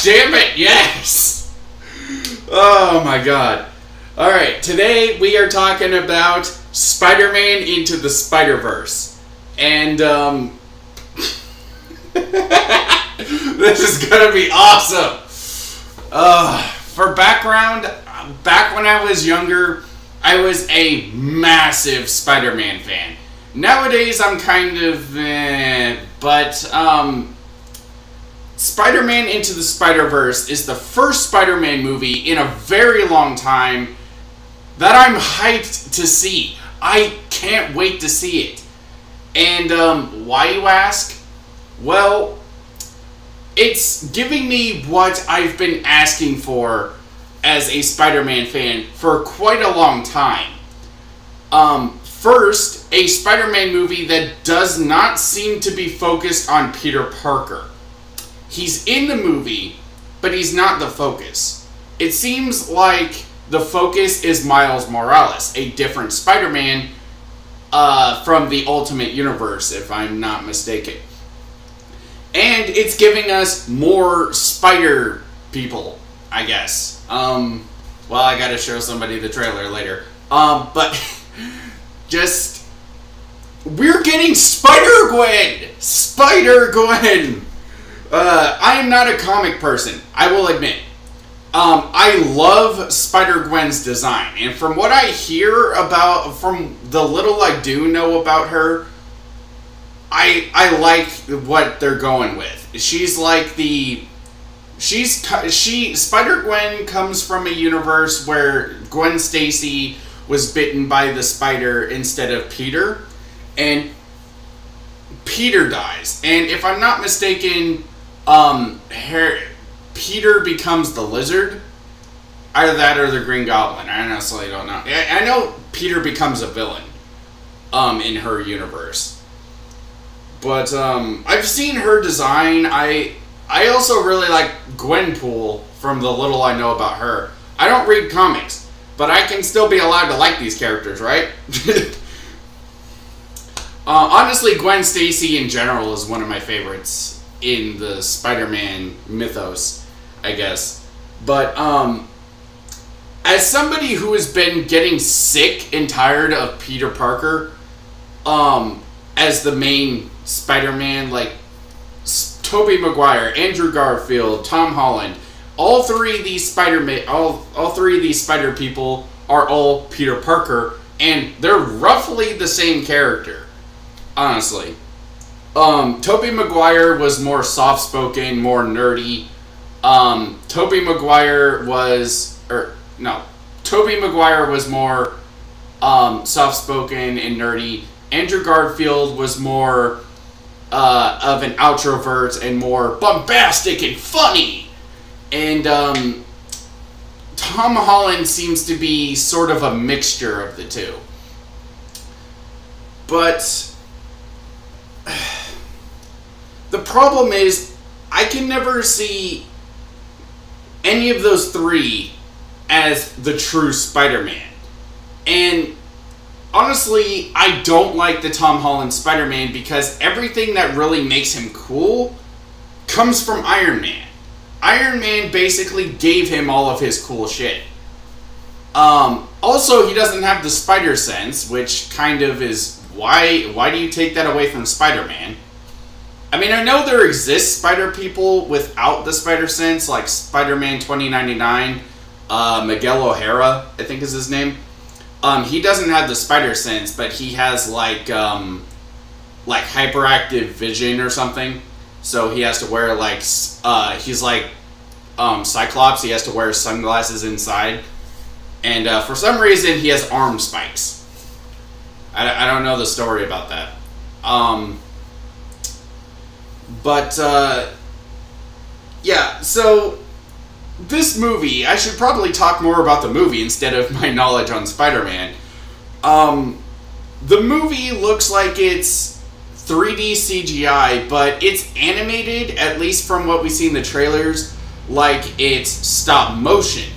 damn it, yes! Oh my god. Alright, today we are talking about Spider-Man Into the Spider-Verse. And, this is gonna be awesome! For background, back when I was younger, I was a massive Spider-Man fan. Nowadays, I'm kind of but Spider-Man Into the Spider-Verse is the first Spider-Man movie in a very long time that I'm hyped to see. I can't wait to see it. And why, you ask? Well, it's giving me what I've been asking for as a Spider-Man fan for quite a long time. First, a Spider-Man movie that does not seem to be focused on Peter Parker. He's in the movie, but he's not the focus. It seems like the focus is Miles Morales, a different Spider-Man from the Ultimate Universe, if I'm not mistaken. And it's giving us more spider people, I guess. Well, I gotta show somebody the trailer later. But just, we're getting Spider-Gwen! Spider-Gwen! I am not a comic person, I will admit. I love Spider-Gwen's design, and from what I hear about, from the little I do know about her, I like what they're going with. She's like the... Spider-Gwen comes from a universe where Gwen Stacy was bitten by the spider instead of Peter, and Peter dies. And if I'm not mistaken, Peter becomes the Lizard. Either that or the Green Goblin. I honestly don't know. I know Peter becomes a villain in her universe. But I've seen her design. I also really like Gwenpool from the little I know about her. I don't read comics, but I can still be allowed to like these characters, right? Honestly, Gwen Stacy in general is one of my favorites in the Spider-Man mythos, I guess. But as somebody who has been getting sick and tired of Peter Parker as the main Spider-Man, like Tobey Maguire, Andrew Garfield, Tom Holland, all three of these Spider-Man, all three of these Spider people are all Peter Parker, and they're roughly the same character, honestly. Tobey Maguire was more soft-spoken, more nerdy. Tobey Maguire was more soft-spoken and nerdy. Andrew Garfield was more of an outrovert and more bombastic and funny. And Tom Holland seems to be sort of a mixture of the two. But the problem is, I can never see any of those three as the true Spider-Man. And honestly, I don't like the Tom Holland Spider-Man because everything that really makes him cool comes from Iron Man. Iron Man basically gave him all of his cool shit. Also, he doesn't have the spider sense, which kind of is... Why do you take that away from Spider-Man? I mean, I know there exist spider people without the spider sense, like Spider-Man 2099, Miguel O'Hara, I think is his name. He doesn't have the spider sense, but he has like hyperactive vision or something. So he has to wear like he's like Cyclops. He has to wear sunglasses inside, and for some reason he has arm spikes. I don't know the story about that. Yeah, so this movie, I should probably talk more about the movie instead of my knowledge on Spider-Man. The movie looks like it's 3D CGI, but it's animated, at least from what we see in the trailers, like it's stop motion.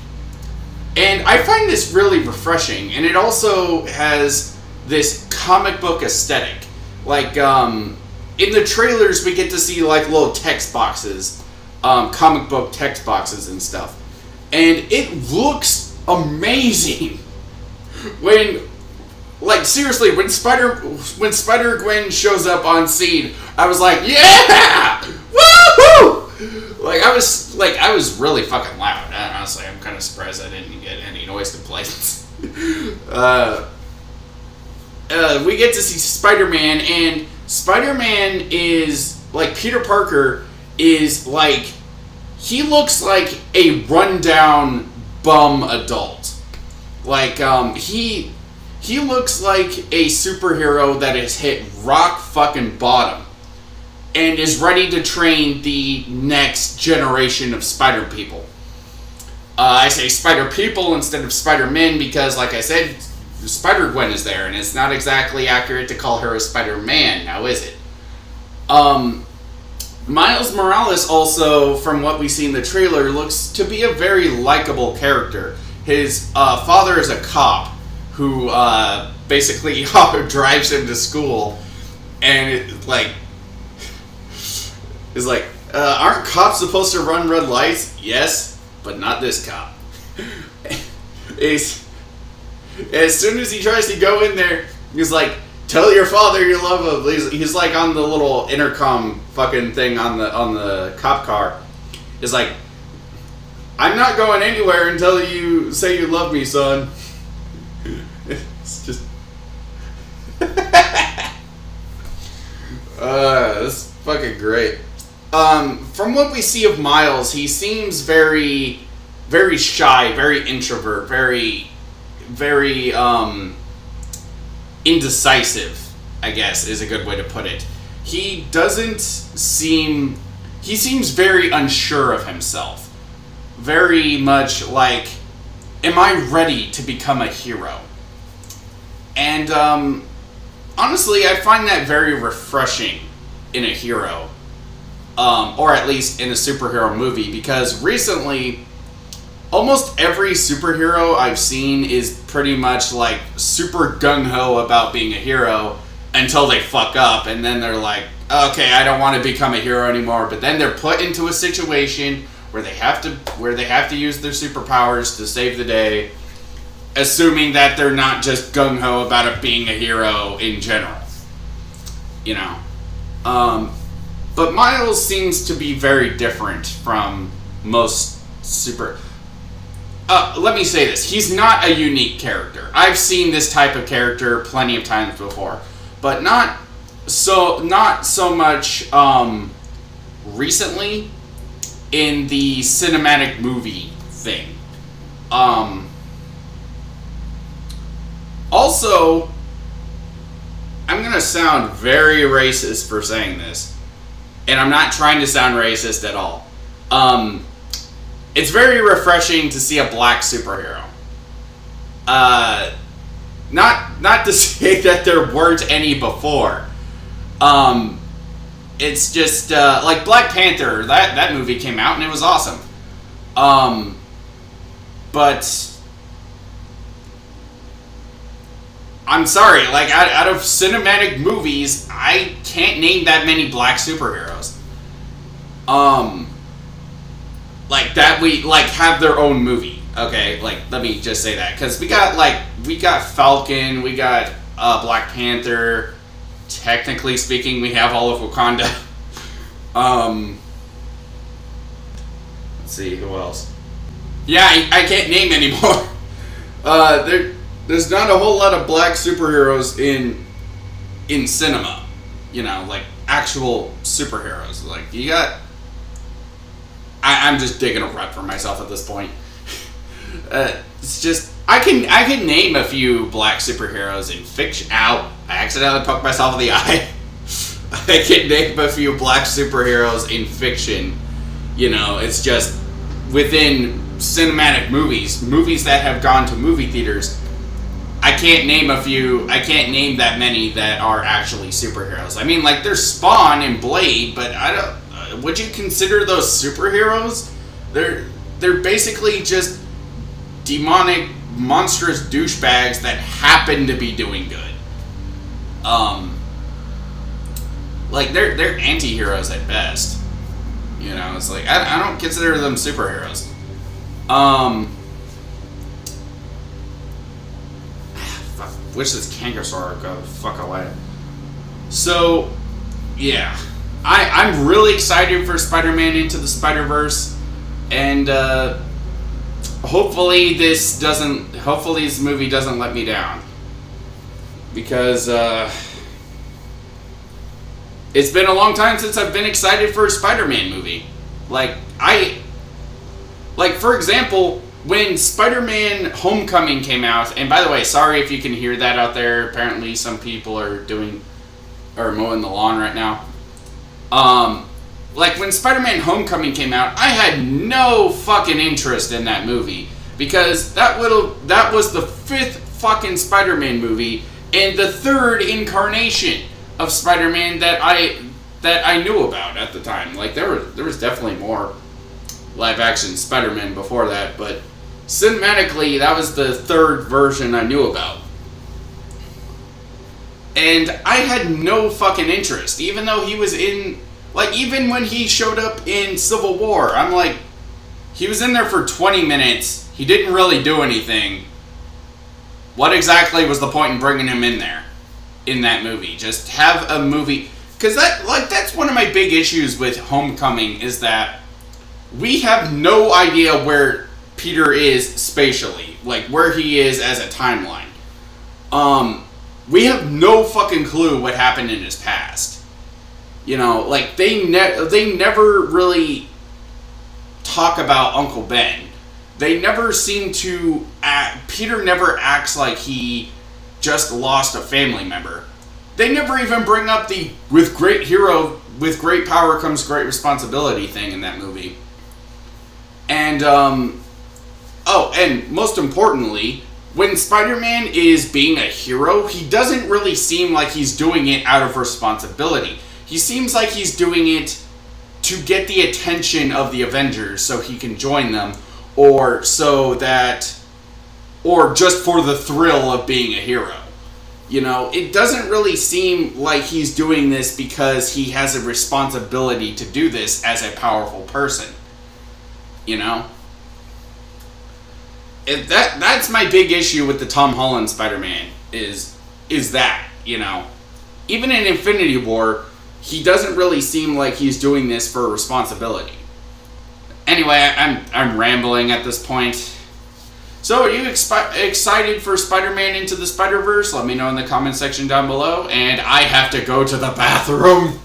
And I find this really refreshing, and it also has this comic book aesthetic. Like, in the trailers, we get to see, like, little text boxes comic book text boxes and stuff. And it looks amazing. Seriously, when Spider-Gwen shows up on scene, I was like, yeah! Woohoo! I was really fucking loud. Honestly, I'm kind of surprised I didn't get any noise complaints. We get to see Spider-Man, and Spider-Man is, Peter Parker is, he looks like a rundown bum adult. He looks like a superhero that has hit rock fucking bottom and is ready to train the next generation of Spider people. I say Spider people instead of Spider-Men because, like I said, Spider-Gwen is there, and it's not exactly accurate to call her a Spider-Man, now is it? Miles Morales also, from what we see in the trailer, looks to be a very likable character. His father is a cop who basically drives him to school, and aren't cops supposed to run red lights? Yes, but not this cop. As soon as he tries to go in there, he's like, tell your father you love him. He's like on the little intercom fucking thing on the cop car. It's like, I'm not going anywhere until you say you love me, son. It's just that's fucking great. From what we see of Miles, he seems very, very shy, very introvert, very indecisive, I guess is a good way to put it. He seems very unsure of himself. Very much like, am I ready to become a hero? And honestly, I find that very refreshing in a hero. Or at least in a superhero movie, because recently, almost every superhero I've seen is pretty much like super gung-ho about being a hero until they fuck up, and then they're like, okay, I don't want to become a hero anymore. But then they're put into a situation where they have to use their superpowers to save the day, assuming that they're not just gung-ho about it being a hero in general. You know? But Miles seems to be very different from most let me say this. He's not a unique character. I've seen this type of character plenty of times before. But not so much recently in the cinematic movie thing. Also, I'm going to sound very racist for saying this. And I'm not trying to sound racist at all. It's very refreshing to see a black superhero. Not to say that there weren't any before. It's just like Black Panther. That movie came out and it was awesome. But I'm sorry, like out of cinematic movies, I can't name that many black superheroes. Like that we have their own movie. Okay, let me just say that, because we got Falcon, we got Black Panther. Technically speaking, we have all of Wakanda. Let's see who else. Yeah, I can't name anymore. There's not a whole lot of black superheroes in cinema, you know, like actual superheroes. Like you got, I'm just digging a rut for myself at this point. It's just I can name a few black superheroes in fiction. Ow! I accidentally poked myself in the eye. I can name a few black superheroes in fiction. You know, it's just within cinematic movies that have gone to movie theaters. I can't name that many that are actually superheroes. I mean, like, there's Spawn and Blade, but I don't. Would you consider those superheroes? They're basically just demonic, monstrous douchebags that happen to be doing good. Like they're anti-heroes at best. You know, it's like, I don't consider them superheroes. Fuck, wish this Kangasaur would go the fuck away. So, yeah. I'm really excited for Spider-Man Into the Spider-Verse. And, hopefully this movie doesn't let me down. Because, it's been a long time since I've been excited for a Spider-Man movie. Like, for example, when Spider-Man Homecoming came out, and by the way, sorry if you can hear that out there. Apparently some people are mowing the lawn right now. Like, when Spider-Man Homecoming came out, I had no fucking interest in that movie. Because that was the 5th fucking Spider-Man movie, and the 3rd incarnation of Spider-Man that I knew about at the time. Like, there was definitely more live-action Spider-Man before that, but cinematically, that was the 3rd version I knew about. And I had no fucking interest, even though he was in... Like, even when he showed up in Civil War, I'm like, he was in there for 20 minutes, he didn't really do anything. What exactly was the point in bringing him in there? In that movie? Just have a movie... Because that's one of my big issues with Homecoming, is that we have no idea where Peter is spatially. Like, where he is as a timeline. We have no fucking clue what happened in his past. You know, like, they never really talk about Uncle Ben. They never seem to Peter never acts like he just lost a family member. They never even bring up the with great power comes great responsibility thing in that movie. And, and most importantly, when Spider-Man is being a hero, he doesn't really seem like he's doing it out of responsibility. He seems like he's doing it to get the attention of the Avengers so he can join them, or just for the thrill of being a hero. You know, it doesn't really seem like he's doing this because he has a responsibility to do this as a powerful person. You know? That's my big issue with the Tom Holland Spider-Man, is that, you know. Even in Infinity War, he doesn't really seem like he's doing this for responsibility. Anyway, I'm rambling at this point. So, are you excited for Spider-Man Into the Spider-Verse? Let me know in the comment section down below. And I have to go to the bathroom.